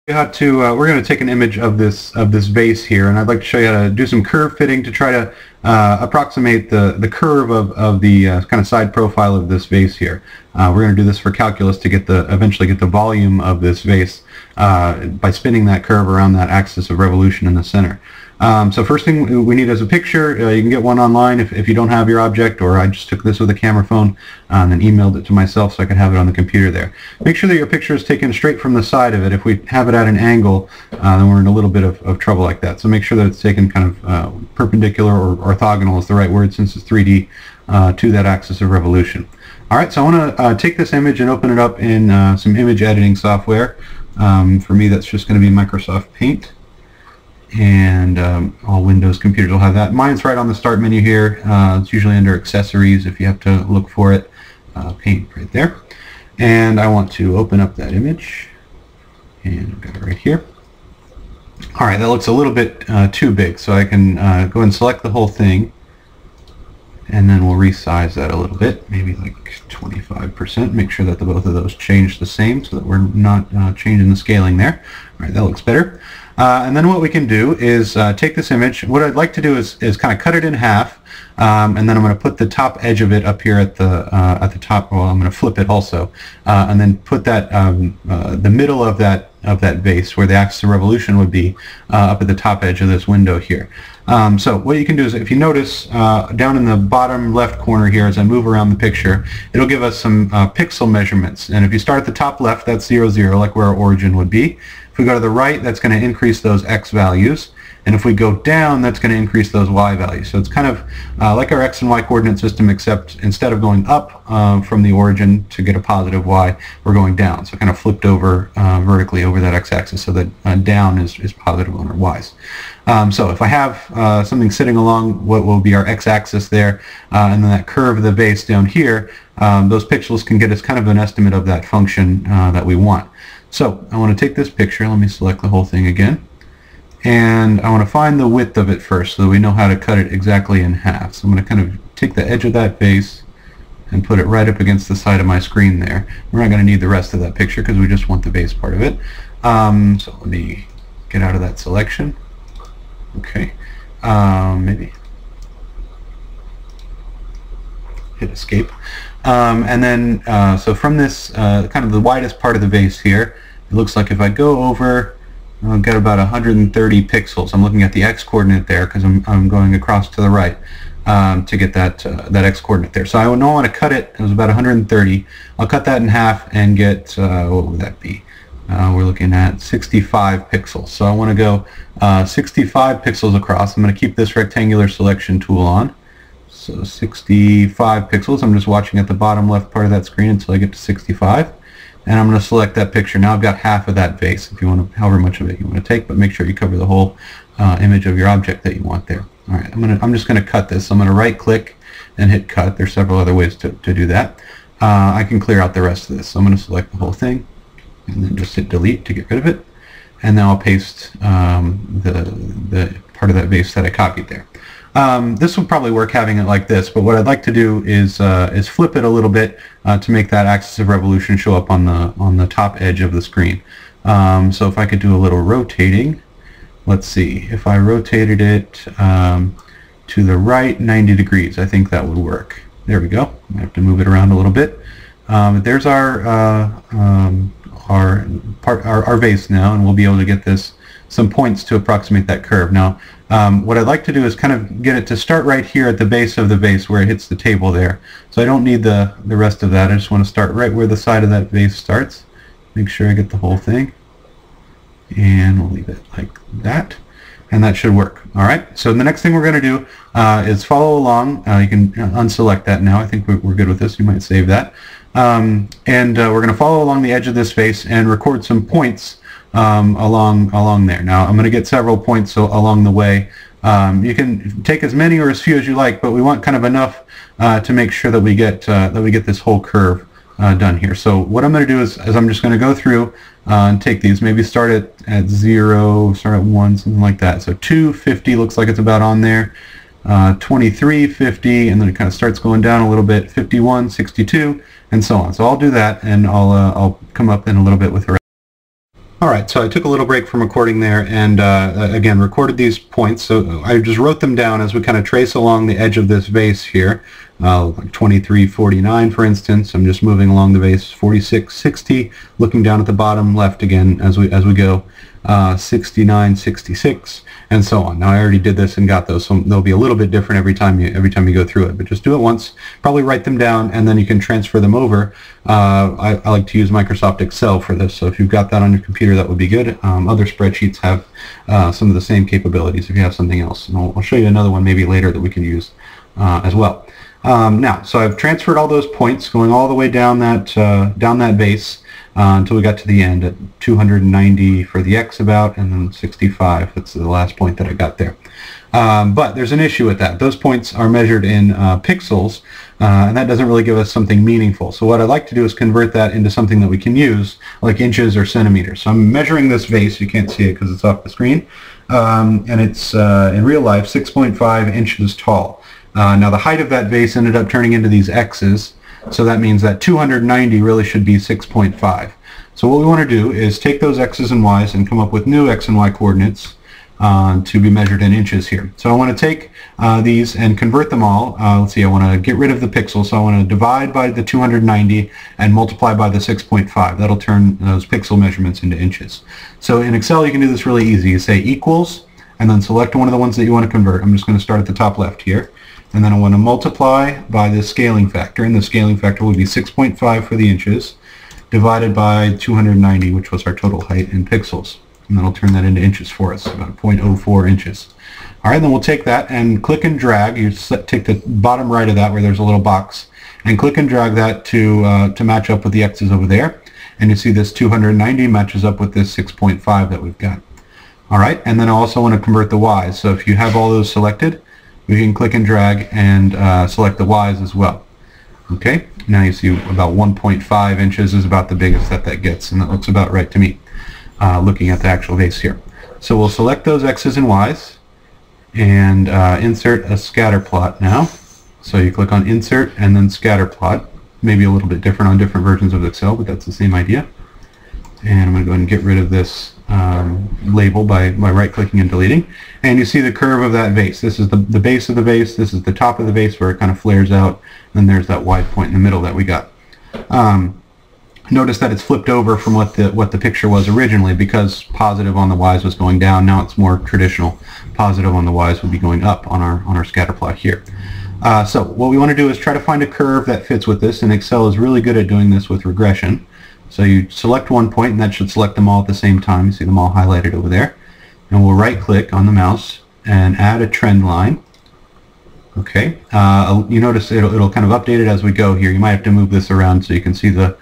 We're going to take an image of this vase here, and I'd like to show you how to do some curve fitting to try to approximate the curve of the kind of side profile of this vase here. We're going to do this for calculus to eventually get the volume of this vase by spinning that curve around that axis of revolution in the center. So first thing we need is a picture. You can get one online if you don't have your object, or I just took this with a camera phone and then emailed it to myself so I could have it on the computer there. Make sure that your picture is taken straight from the side of it. If we have it at an angle, then we're in a little bit of trouble like that. So make sure that it's taken kind of perpendicular, or orthogonal is the right word since it's 3D, to that axis of revolution. Alright, so I want to take this image and open it up in some image editing software. For me, that's just going to be Microsoft Paint. And all Windows computers will have that. Mine's right on the start menu here. It's usually under accessories if you have to look for it. Paint right there. And I want to open up that image. And I've got it right here. Alright, that looks a little bit too big, so I can go and select the whole thing. And then we'll resize that a little bit, maybe like 25%. Make sure that both of those change the same so that we're not changing the scaling there. Alright, that looks better. And then what we can do is take this image. What I'd like to do is kind of cut it in half, and then I'm going to put the top edge of it up here at the top. Well, I'm going to flip it also, and then put that the middle of that vase, where the axis of revolution would be, up at the top edge of this window here. So what you can do is, if you notice down in the bottom left corner here, as I move around the picture, it'll give us some pixel measurements. And if you start at the top left, that's 0, 0, like where our origin would be. If we go to the right, that's going to increase those x values. And if we go down, that's going to increase those y values. So it's kind of like our x and y coordinate system, except instead of going up from the origin to get a positive y, we're going down. So kind of flipped over vertically over that x-axis, so that down is positive on our y's. So if I have something sitting along what will be our x-axis there, and then that curve of the base down here, those pixels can get us kind of an estimate of that function that we want. So I want to take this picture. Let me select the whole thing again. And I want to find the width of it first so that we know how to cut it exactly in half. So I'm going to kind of take the edge of that base and put it right up against the side of my screen there. We're not going to need the rest of that picture because we just want the base part of it. So let me get out of that selection. Okay, maybe hit escape. And then, so from this kind of the widest part of the vase here, it looks like if I go over, I'll get about 130 pixels. I'm looking at the x-coordinate there because I'm going across to the right to get that x-coordinate there. So I know I want to cut it. It was about 130. I'll cut that in half and get, what would that be? We're looking at 65 pixels. So I want to go 65 pixels across. I'm going to keep this rectangular selection tool on. So 65 pixels. I'm just watching at the bottom left part of that screen until I get to 65. And I'm going to select that picture. Now I've got half of that vase, if you want to, however much of it you want to take, but make sure you cover the whole image of your object that you want there. All right, I'm just going to cut this. I'm going to right click and hit cut. There's several other ways to do that. I can clear out the rest of this. So I'm going to select the whole thing and then just hit delete to get rid of it. And now I'll paste the part of that vase that I copied there. This will probably work having it like this, but what I'd like to do is flip it a little bit to make that axis of revolution show up on the top edge of the screen. So if I could do a little rotating, let's see, if I rotated it to the right 90 degrees, I think that would work. There we go. I have to move it around a little bit. There's our vase now, and we'll be able to get some points to approximate that curve. Now, what I'd like to do is kind of get it to start right here at the base of the vase where it hits the table there. So I don't need the rest of that. I just want to start right where the side of that vase starts. Make sure I get the whole thing. And we'll leave it like that. And that should work. Alright, so the next thing we're going to do is follow along. You can unselect that now. I think we're good with this. You might save that. We're going to follow along the edge of this vase and record some points along there. Now I'm going to get several points along the way. You can take as many or as few as you like, but we want kind of enough to make sure that we get this whole curve done here. So what I'm going to do is I'm just going to go through and take these. Maybe start at 0, start at 1, something like that. So 250 looks like it's about on there. 23, 50, and then it kind of starts going down a little bit. 51, 62, and so on. So I'll do that, and I'll come up in a little bit with the rest. Alright, so I took a little break from recording there and again recorded these points. So I just wrote them down as we kind of trace along the edge of this vase here. Like 2349 for instance. I'm just moving along the vase. 4660, looking down at the bottom left again as we go. 6966 and so on. Now I already did this and got those, so they'll be a little bit different every time you go through it. But just do it once, probably write them down, and then you can transfer them over. I like to use Microsoft Excel for this, so if you've got that on your computer, that would be good. Other spreadsheets have some of the same capabilities if you have something else. And I'll show you another one maybe later that we can use as well. Now, so I've transferred all those points going all the way down that base until we got to the end at 290 for the X about, and then 65. That's the last point that I got there. But there's an issue with that. Those points are measured in pixels, and that doesn't really give us something meaningful. So what I'd like to do is convert that into something that we can use, like inches or centimeters. So I'm measuring this vase. You can't see it because it's off the screen. And it's, in real life, 6.5 inches tall. Now the height of that vase ended up turning into these X's. So that means that 290 really should be 6.5. So what we want to do is take those X's and Y's and come up with new X and Y coordinates to be measured in inches here. So I want to take these and convert them all. Let's see, I want to get rid of the pixels, so I want to divide by the 290 and multiply by the 6.5. That'll turn those pixel measurements into inches. So in Excel you can do this really easy. You say equals and then select one of the ones that you want to convert. I'm just going to start at the top left here. And then I want to multiply by the scaling factor, and the scaling factor would be 6.5 for the inches divided by 290, which was our total height in pixels. And that'll turn that into inches for us, about 0.04 inches. Alright, then we'll take that and click and drag. You take the bottom right of that where there's a little box and click and drag that to match up with the X's over there. And you see this 290 matches up with this 6.5 that we've got. Alright, and then I also want to convert the Y's. So if you have all those selected, we can click and drag and select the Y's as well. Okay, now you see about 1.5 inches is about the biggest that gets, and that looks about right to me, looking at the actual vase here. So we'll select those X's and Y's and insert a scatter plot now. So you click on Insert and then Scatter Plot. Maybe a little bit different on different versions of Excel, but that's the same idea. And I'm going to go ahead and get rid of this label by right-clicking and deleting. And you see the curve of that vase. This is the base of the vase. This is the top of the vase where it kind of flares out. Then there's that wide point in the middle that we got. Notice that it's flipped over from what the picture was originally, because positive on the Y's was going down. Now it's more traditional. Positive on the Y's would be going up on our scatter plot here. So what we want to do is try to find a curve that fits with this, and Excel is really good at doing this with regression. So you select one point, and that should select them all at the same time. You see them all highlighted over there. And we'll right-click on the mouse and add a trend line. Okay. You notice it'll kind of update it as we go here. You might have to move this around so you can see the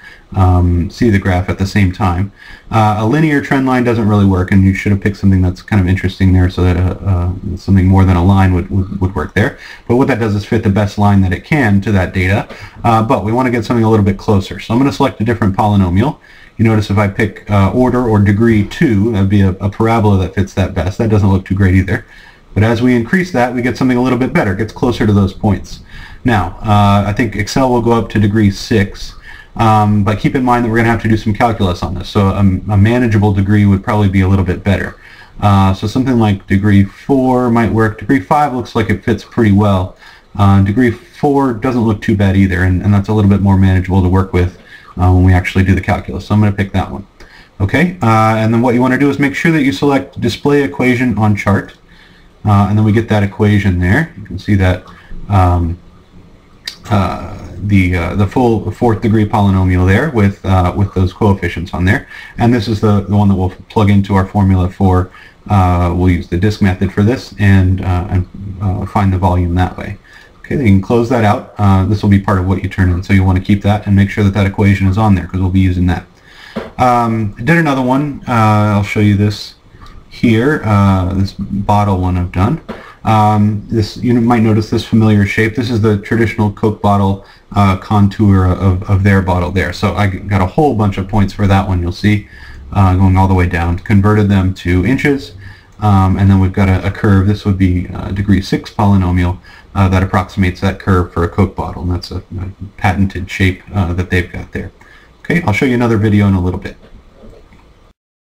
graph at the same time. A linear trend line doesn't really work, and you should have picked something that's kind of interesting there so that something more than a line would work there. But what that does is fit the best line that it can to that data. But we want to get something a little bit closer. So I'm going to select a different polynomial. You notice if I pick order or degree 2, that would be a parabola that fits that best. That doesn't look too great either. But as we increase that, we get something a little bit better. It gets closer to those points. Now, I think Excel will go up to degree 6. But keep in mind that we're going to have to do some calculus on this. So a manageable degree would probably be a little bit better. So something like degree 4 might work. Degree 5 looks like it fits pretty well. Degree 4 doesn't look too bad either, and that's a little bit more manageable to work with when we actually do the calculus. So I'm going to pick that one. Okay, and then what you want to do is make sure that you select Display Equation on Chart. And then we get that equation there. You can see that the full 4th degree polynomial there with those coefficients on there. And this is the one that we'll plug into our formula for. We'll use the disk method for this and find the volume that way. Okay, then you can close that out. This will be part of what you turn in, so you'll want to keep that and make sure that that equation is on there because we'll be using that. I did another one. I'll show you this here, this bottle one I've done. You might notice this familiar shape. This is the traditional Coke bottle contour of their bottle there. So I got a whole bunch of points for that one, you'll see, going all the way down. Converted them to inches, and then we've got a curve. This would be degree 6 polynomial that approximates that curve for a Coke bottle, and that's a patented shape that they've got there. Okay, I'll show you another video in a little bit.